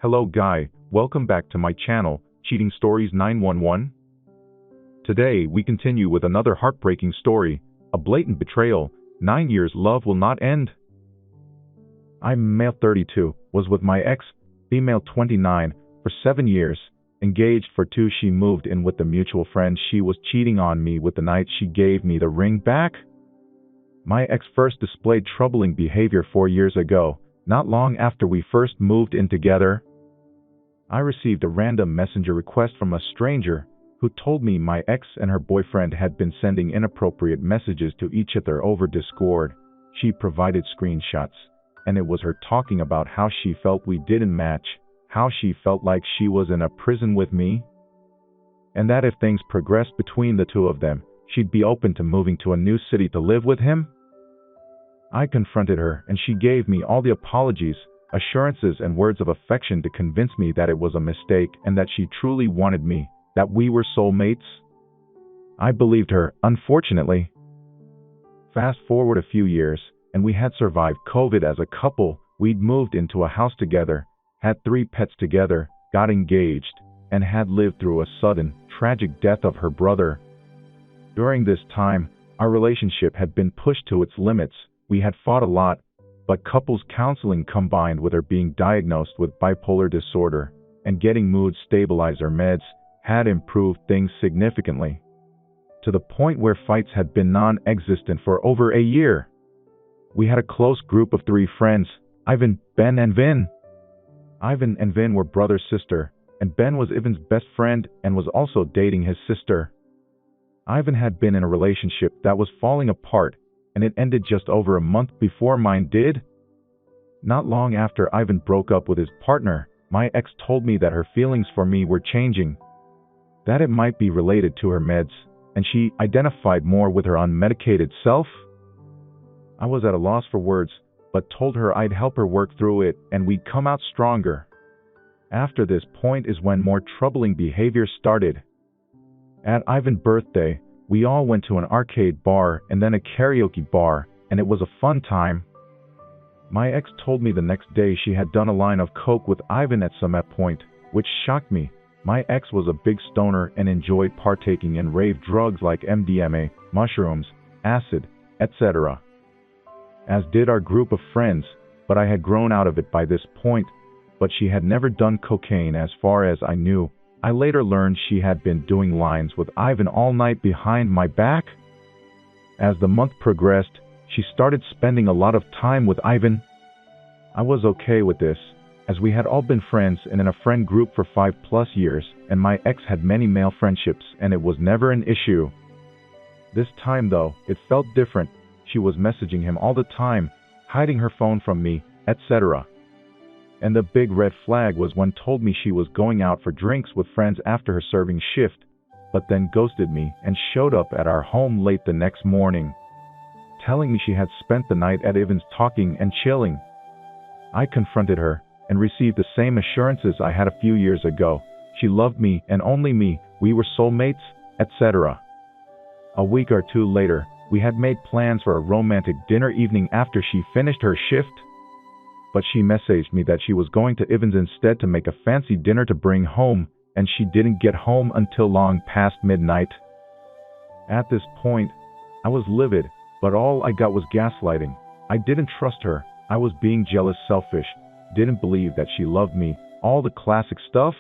Hello Guy, welcome back to my channel, Cheating Stories 911. Today we continue with another heartbreaking story, a blatant betrayal, 9 years love will not end. I'm male 32, was with my ex, female 29, for 7 years, engaged for 2. She moved in with the mutual friend she was cheating on me with the night she gave me the ring back. My ex first displayed troubling behavior 4 years ago, not long after we first moved in together. I received a random messenger request from a stranger who told me my ex and her boyfriend had been sending inappropriate messages to each other over Discord. She provided screenshots, and it was her talking about how she felt we didn't match, how she felt like she was in a prison with me, and that if things progressed between the two of them, she'd be open to moving to a new city to live with him. I confronted her, and she gave me all the apologies, assurances and words of affection to convince me that it was a mistake and that she truly wanted me, that we were soulmates. I believed her, unfortunately. Fast forward a few years, and we had survived COVID as a couple. We'd moved into a house together, had 3 pets together, got engaged, and had lived through a sudden, tragic death of her brother. During this time, our relationship had been pushed to its limits. We had fought a lot, but couples counseling combined with her being diagnosed with bipolar disorder and getting mood stabilizer meds had improved things significantly, to the point where fights had been non-existent for over a year. We had a close group of 3 friends, Ivan, Ben and Vin. Ivan and Vin were brother-sister, and Ben was Ivan's best friend and was also dating his sister. Ivan had been in a relationship that was falling apart, and it ended just over a month before mine did. Not long after Ivan broke up with his partner, my ex told me that her feelings for me were changing, that it might be related to her meds, and she identified more with her unmedicated self. I was at a loss for words, but told her I'd help her work through it and we'd come out stronger. After this point is when more troubling behavior started. At Ivan's birthday, we all went to an arcade bar and then a karaoke bar, and it was a fun time. My ex told me the next day she had done a line of coke with Ivan at some point, which shocked me. My ex was a big stoner and enjoyed partaking in rave drugs like MDMA, mushrooms, acid, etc., as did our group of friends, but I had grown out of it by this point. But she had never done cocaine as far as I knew. I later learned she had been doing lines with Ivan all night behind my back. As the month progressed, she started spending a lot of time with Ivan. I was okay with this, as we had all been friends and in a friend group for 5+ years, and my ex had many male friendships and it was never an issue. This time though, it felt different. She was messaging him all the time, hiding her phone from me, etc. And the big red flag was when told me she was going out for drinks with friends after her serving shift, but then ghosted me and showed up at our home late the next morning, telling me she had spent the night at Ivan's talking and chilling. I confronted her and received the same assurances I had a few years ago. She loved me and only me, we were soulmates, etc. A week or 2 later, we had made plans for a romantic dinner evening after she finished her shift, but she messaged me that she was going to Ivan's instead to make a fancy dinner to bring home, and she didn't get home until long past midnight. At this point, I was livid, but all I got was gaslighting. I didn't trust her, I was being jealous, selfish, didn't believe that she loved me, all the classic stuff.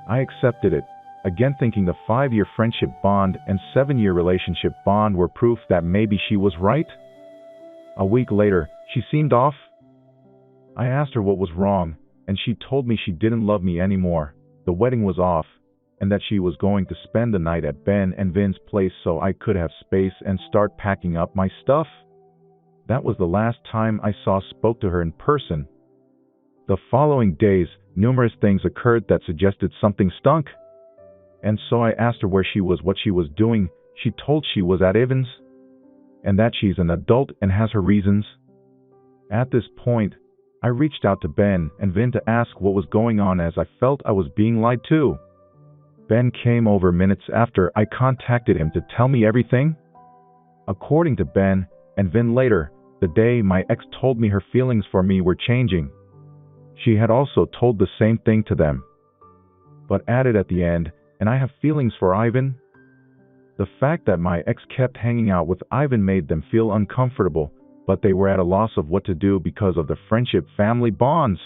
I accepted it, again thinking the 5-year friendship bond and 7-year relationship bond were proof that maybe she was right. A week later, she seemed off. I asked her what was wrong, and she told me she didn't love me anymore, the wedding was off, and that she was going to spend the night at Ben and Vin's place so I could have space and start packing up my stuff. That was the last time I spoke to her in person. The following days, numerous things occurred that suggested something stunk. And so I asked her where she was, what she was doing. She told she was at Ivan's, and that she's an adult and has her reasons. At this point, I reached out to Ben and Vin to ask what was going on, as I felt I was being lied to. Ben came over minutes after I contacted him to tell me everything. According to Ben and Vin later, the day my ex told me her feelings for me were changing. She had also told the same thing to them, but added at the end, "And I have feelings for Ivan." The fact that my ex kept hanging out with Ivan made them feel uncomfortable, but they were at a loss of what to do because of the friendship family bonds.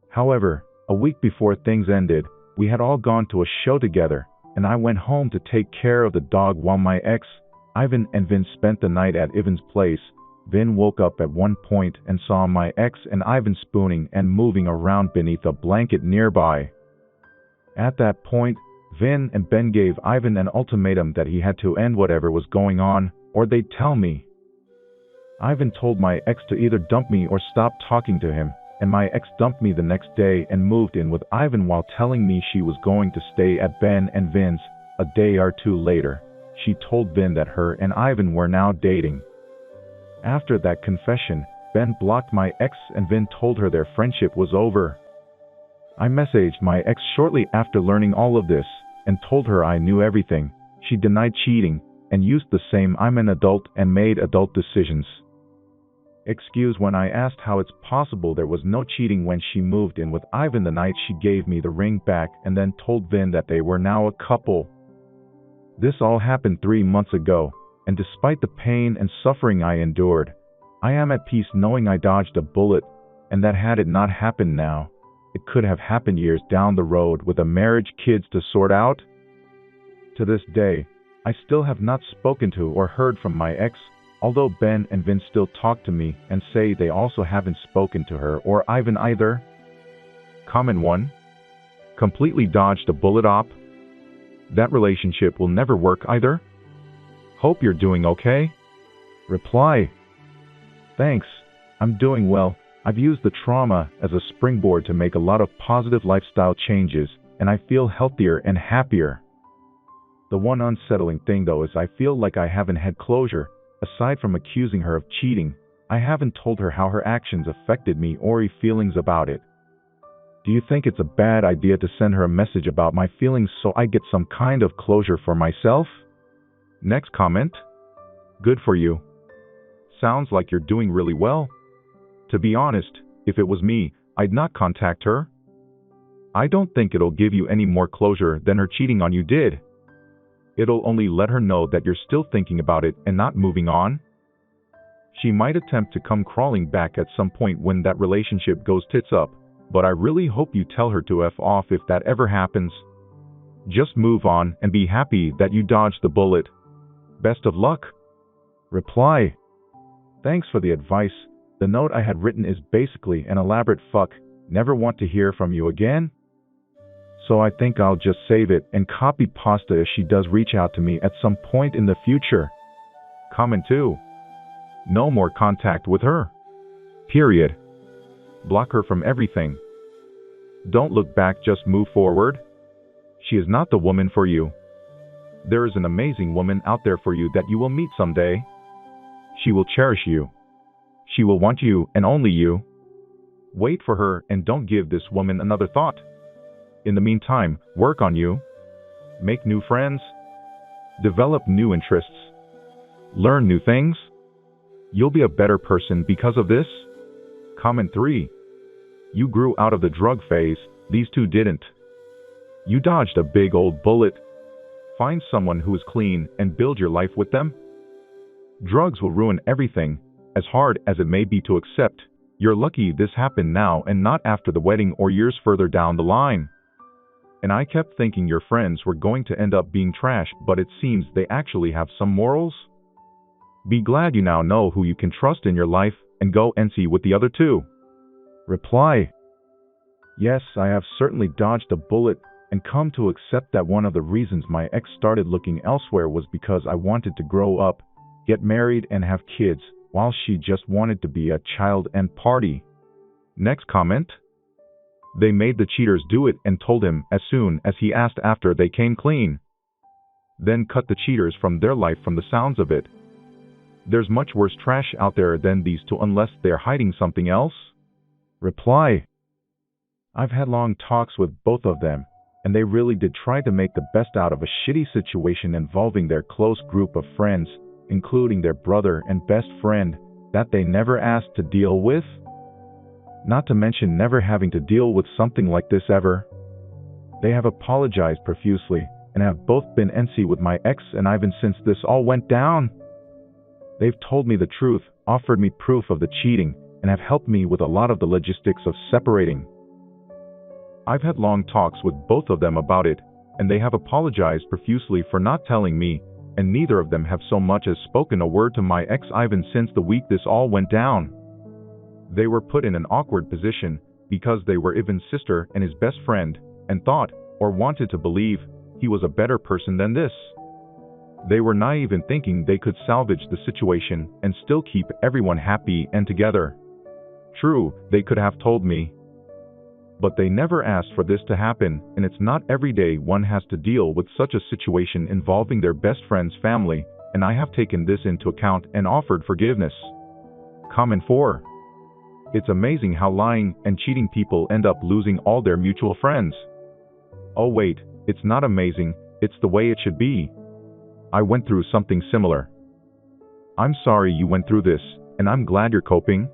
However, a week before things ended, we had all gone to a show together, and I went home to take care of the dog while my ex, Ivan, and Vin spent the night at Ivan's place. Vin woke up at one point and saw my ex and Ivan spooning and moving around beneath a blanket nearby. At that point, Vin and Ben gave Ivan an ultimatum that he had to end whatever was going on, or they'd tell me. Ivan told my ex to either dump me or stop talking to him, and my ex dumped me the next day and moved in with Ivan while telling me she was going to stay at Ben and Vin's. A day or two later, she told Vin that her and Ivan were now dating. After that confession, Ben blocked my ex and Vin told her their friendship was over. I messaged my ex shortly after learning all of this, and told her I knew everything. She denied cheating, and used the same "I'm an adult and made adult decisions" excuse when I asked how it's possible there was no cheating when she moved in with Ivan the night she gave me the ring back and then told Vin that they were now a couple. This all happened 3 months ago, and despite the pain and suffering I endured, I am at peace knowing I dodged a bullet, and that had it not happened now, it could have happened years down the road with a marriage, kids to sort out. To this day, I still have not spoken to or heard from my ex, although Ben and Vin still talk to me and say they also haven't spoken to her or Ivan either. Comment 1. Completely dodged a bullet op. That relationship will never work either. Hope you're doing okay. Reply. Thanks, I'm doing well. I've used the trauma as a springboard to make a lot of positive lifestyle changes, and I feel healthier and happier. The one unsettling thing though is I feel like I haven't had closure. Aside from accusing her of cheating, I haven't told her how her actions affected me or her feelings about it. Do you think it's a bad idea to send her a message about my feelings so I get some kind of closure for myself? Next comment. Good for you. Sounds like you're doing really well. To be honest, if it was me, I'd not contact her. I don't think it'll give you any more closure than her cheating on you did. It'll only let her know that you're still thinking about it and not moving on. She might attempt to come crawling back at some point when that relationship goes tits up, but I really hope you tell her to F off if that ever happens. Just move on and be happy that you dodged the bullet. Best of luck. Reply. Thanks for the advice. The note I had written is basically an elaborate fuck, never want to hear from you again. So I think I'll just save it and copy pasta if she does reach out to me at some point in the future. Comment 2. No more contact with her. Period. Block her from everything. Don't look back, just move forward. She is not the woman for you. There is an amazing woman out there for you that you will meet someday. She will cherish you. She will want you and only you. Wait for her and don't give this woman another thought. In the meantime, work on you. Make new friends. Develop new interests. Learn new things. You'll be a better person because of this. Comment 3. You grew out of the drug phase, these two didn't. You dodged a big old bullet. Find someone who is clean and build your life with them. Drugs will ruin everything, as hard as it may be to accept. You're lucky this happened now and not after the wedding or years further down the line. And I kept thinking your friends were going to end up being trash, but it seems they actually have some morals. Be glad you now know who you can trust in your life, and go and see with the other two. Reply. Yes, I have certainly dodged a bullet, and come to accept that one of the reasons my ex started looking elsewhere was because I wanted to grow up, get married, and have kids, while she just wanted to be a child and party. Next comment. They made the cheaters do it and told him as soon as he asked after they came clean. Then cut the cheaters from their life from the sounds of it. There's much worse trash out there than these two unless they're hiding something else. Reply. I've had long talks with both of them, and they really did try to make the best out of a shitty situation involving their close group of friends, including their brother and best friend, that they never asked to deal with. Not to mention never having to deal with something like this ever. They have apologized profusely and have both been NC with my ex and Ivan since this all went down. They've told me the truth, offered me proof of the cheating, and have helped me with a lot of the logistics of separating. I've had long talks with both of them about it, and they have apologized profusely for not telling me, and neither of them have so much as spoken a word to my ex Ivan since the week this all went down. They were put in an awkward position because they were Ivan's sister and his best friend, and thought, or wanted to believe, he was a better person than this. They were naive in thinking they could salvage the situation and still keep everyone happy and together. True, they could have told me. But they never asked for this to happen, and it's not every day one has to deal with such a situation involving their best friend's family, and I have taken this into account and offered forgiveness. Comment 4. It's amazing how lying and cheating people end up losing all their mutual friends. Oh wait, it's not amazing, it's the way it should be. I went through something similar. I'm sorry you went through this, and I'm glad you're coping.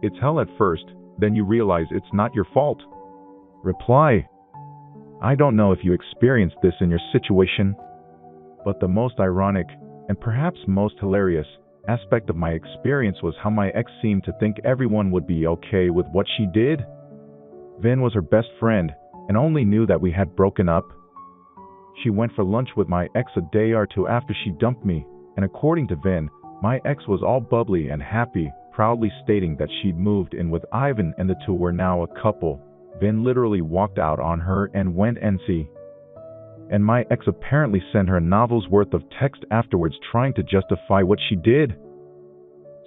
It's hell at first, then you realize it's not your fault. Reply. I don't know if you experienced this in your situation, but the most ironic, and perhaps most hilarious, aspect of my experience was how my ex seemed to think everyone would be okay with what she did. Vin was her best friend, and only knew that we had broken up. She went for lunch with my ex a day or two after she dumped me, and according to Vin, my ex was all bubbly and happy, proudly stating that she'd moved in with Ivan and the two were now a couple. Vin literally walked out on her and went NC. And my ex apparently sent her a novel's worth of text afterwards trying to justify what she did.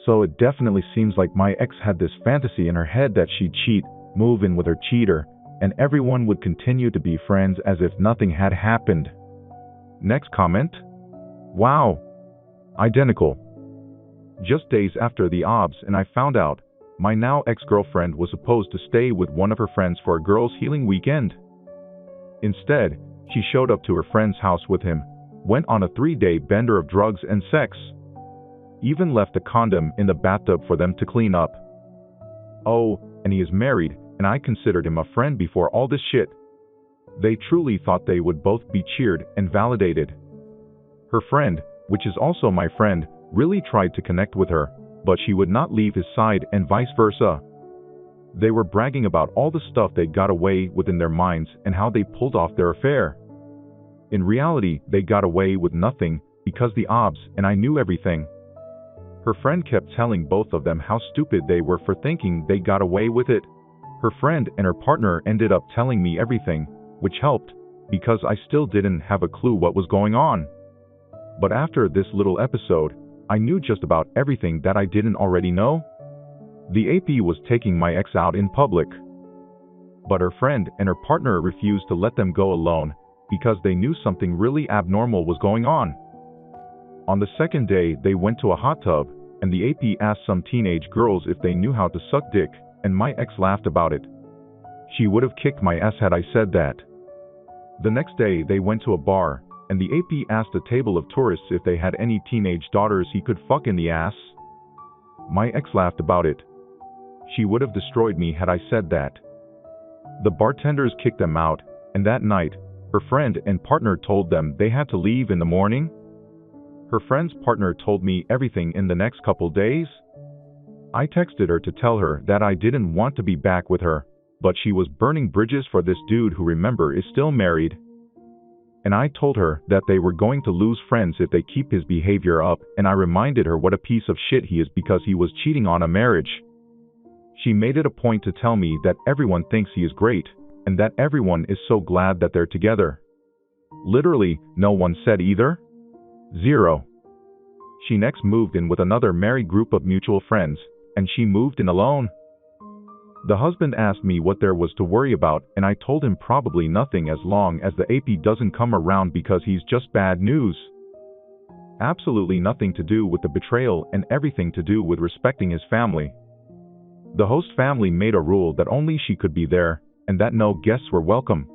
So it definitely seems like my ex had this fantasy in her head that she'd cheat, move in with her cheater, and everyone would continue to be friends as if nothing had happened. Next comment. Wow. Identical. Just days after the OBS and I found out, my now ex-girlfriend was supposed to stay with one of her friends for a girls' healing weekend. Instead, she showed up to her friend's house with him, went on a 3-day bender of drugs and sex. Even left a condom in the bathtub for them to clean up. Oh, and he is married, and I considered him a friend before all this shit. They truly thought they would both be cheered and validated. Her friend, which is also my friend, really tried to connect with her, but she would not leave his side and vice versa. They were bragging about all the stuff they got away with in their minds and how they pulled off their affair. In reality, they got away with nothing because the OBS and I knew everything. Her friend kept telling both of them how stupid they were for thinking they got away with it. Her friend and her partner ended up telling me everything, which helped, because I still didn't have a clue what was going on. But after this little episode, I knew just about everything that I didn't already know. The AP was taking my ex out in public. But her friend and her partner refused to let them go alone because they knew something really abnormal was going on. On the second day, they went to a hot tub, and the AP asked some teenage girls if they knew how to suck dick, and my ex laughed about it. She would have kicked my ass had I said that. The next day, they went to a bar, and the AP asked a table of tourists if they had any teenage daughters he could fuck in the ass. My ex laughed about it. She would have destroyed me had I said that. The bartenders kicked them out, and that night, her friend and partner told them they had to leave in the morning. Her friend's partner told me everything in the next couple days. I texted her to tell her that I didn't want to be back with her, but she was burning bridges for this dude who, remember, is still married. And I told her that they were going to lose friends if they keep his behavior up, and I reminded her what a piece of shit he is because he was cheating on a marriage. She made it a point to tell me that everyone thinks he is great, and that everyone is so glad that they're together. Literally, no one said either. 0. She next moved in with another married group of mutual friends, and she moved in alone. The husband asked me what there was to worry about, and I told him probably nothing as long as the AP doesn't come around because he's just bad news. Absolutely nothing to do with the betrayal and everything to do with respecting his family. The host family made a rule that only she could be there, and that no guests were welcome.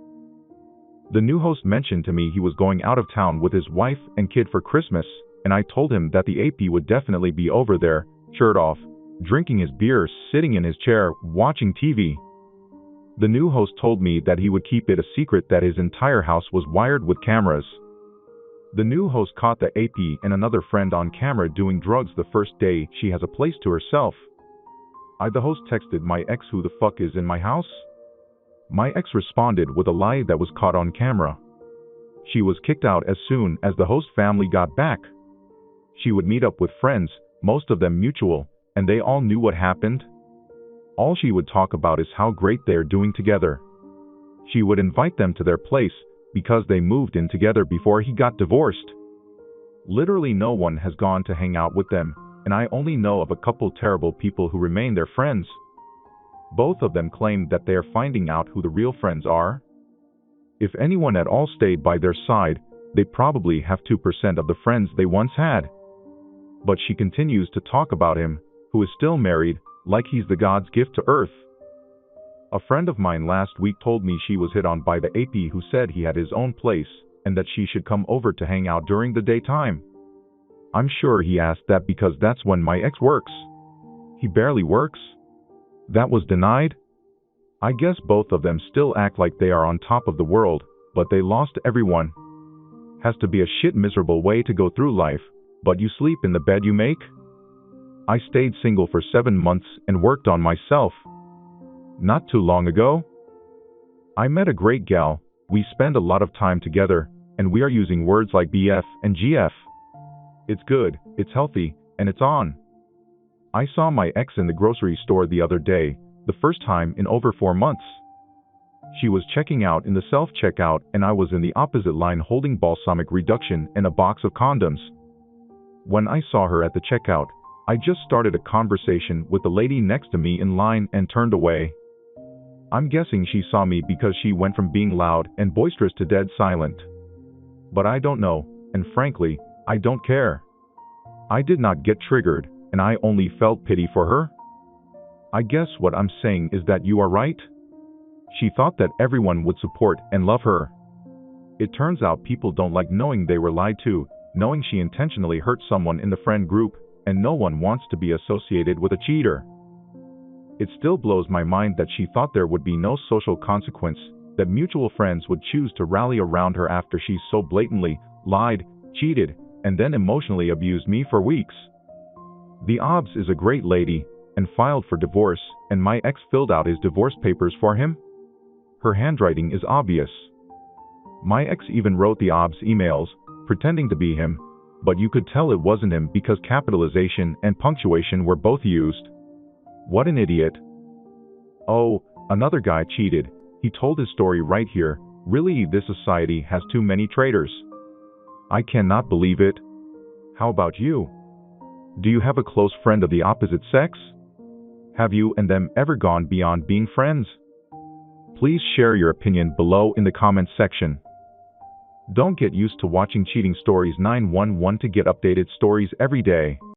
The new host mentioned to me he was going out of town with his wife and kid for Christmas, and I told him that the AP would definitely be over there, shirt off, drinking his beer, sitting in his chair, watching TV. The new host told me that he would keep it a secret that his entire house was wired with cameras. The new host caught the AP and another friend on camera doing drugs the first day she has a place to herself. The host texted my ex, "Who the fuck is in my house?" My ex responded with a lie that was caught on camera. She was kicked out as soon as the host family got back. She would meet up with friends, most of them mutual, and they all knew what happened. All she would talk about is how great they're doing together. She would invite them to their place because they moved in together before he got divorced. Literally no one has gone to hang out with them, and I only know of a couple terrible people who remain their friends. Both of them claim that they are finding out who the real friends are. If anyone at all stayed by their side, they probably have 2% of the friends they once had. But she continues to talk about him, who is still married, like he's the God's gift to earth. A friend of mine last week told me she was hit on by the AP, who said he had his own place and that she should come over to hang out during the daytime. I'm sure he asked that because that's when my ex works. He barely works. That was denied. I guess both of them still act like they are on top of the world, but they lost everyone. Has to be a shit miserable way to go through life, but you sleep in the bed you make? I stayed single for 7 months and worked on myself. Not too long ago, I met a great gal. We spend a lot of time together, and we are using words like BF and GF. It's good, it's healthy, and it's on. I saw my ex in the grocery store the other day, the first time in over 4 months. She was checking out in the self-checkout, and I was in the opposite line holding balsamic reduction and a box of condoms. When I saw her at the checkout, I just started a conversation with the lady next to me in line and turned away. I'm guessing she saw me because she went from being loud and boisterous to dead silent. But I don't know, and frankly, I don't care. I did not get triggered, and I only felt pity for her. I guess what I'm saying is that you are right. She thought that everyone would support and love her. It turns out people don't like knowing they were lied to, knowing she intentionally hurt someone in the friend group, and no one wants to be associated with a cheater. It still blows my mind that she thought there would be no social consequence, that mutual friends would choose to rally around her after she so blatantly lied, cheated, and then emotionally abused me for weeks. The OBS is a great lady, and filed for divorce, and my ex filled out his divorce papers for him. Her handwriting is obvious. My ex even wrote the OBS emails, pretending to be him, but you could tell it wasn't him because capitalization and punctuation were both used. What an idiot. Oh, another guy cheated. He told his story right here. Really, this society has too many traitors. I cannot believe it. How about you? Do you have a close friend of the opposite sex? Have you and them ever gone beyond being friends? Please share your opinion below in the comments section. Don't get used to watching Cheating Stories 911 to get updated stories every day.